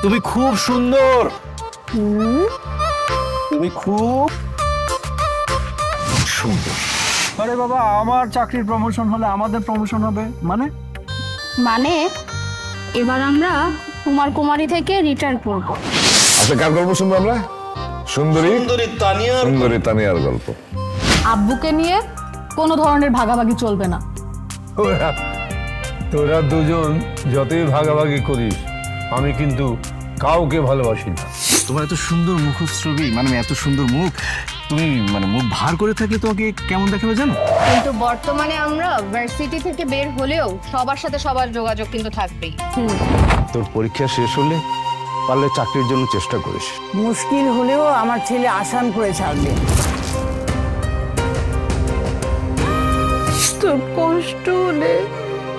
তুমি খুব সুন্দর, তুমি খুব সুন্দর। আরে বাবা, আমার চাকরির প্রমোশন হলে আমাদের প্রমোশন হবে মানে? মানে এবার আমরা কুমারী থেকে রিটায়ার করব। আচ্ছা, কার গল্প শুনবো আমরা? সুন্দরী তানিয়ার গল্প। আব্বুকে নিয়ে কোনো ধরনের ভাগাভাগি চলবে না। তোরা দুজন যতই ভাগাভাগি করিস, আমি কিন্তু কাউকে ভালোবাসি না। তোমার এত সুন্দর মুখশ্রবী, মানে এত সুন্দর মুখ, তুমি মানে মুখ ভার করে থাকলে তোমাকে কেমন দেখাবে জানো? কিন্তু বর্তমানে আমরা ভার্সিটি থেকে বের হলেও সবার সাথে সবার যোগাযোগ কিন্তু থাকবেই। তোর পরীক্ষা শেষ হলে পারলে চাকরির জন্য চেষ্টা করিস। মুশকিল হলেও আমার ছেলে আসান করে ছাড়বে। তোর কষ্ট হলে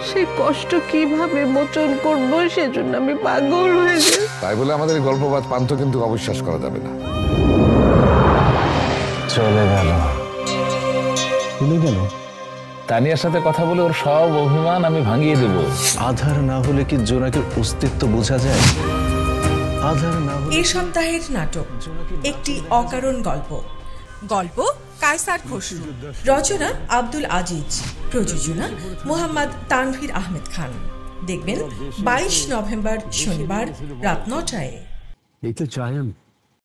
সে কষ্ট কিভাবে মোচন করবো সেজন্য আমি পাগল হয়ে যাই। তাই বলে আমাদের এই গল্পবাদ পান্থ কিন্তু অবিশ্বাস করা যাবে না। চলে গেল। তানিয়ার সাথে কথা বলে ওর সব অভিমান আমি ভাঙিয়ে দেব। আধার না হলে কি জোনাকের অস্তিত্ব বোঝা যায়? আধার না হলে। এই সপ্তাহের নাটক একটি অকারণ গল্প। গল্প কায়সার খসরু, রচনা আব্দুল আজিজ, প্রযোজনা মোহাম্মদ তানভীর আহমেদ খান। দেখবেন 22 নভেম্বর শনিবার রাত 9টায়। এই তো চাই আমি।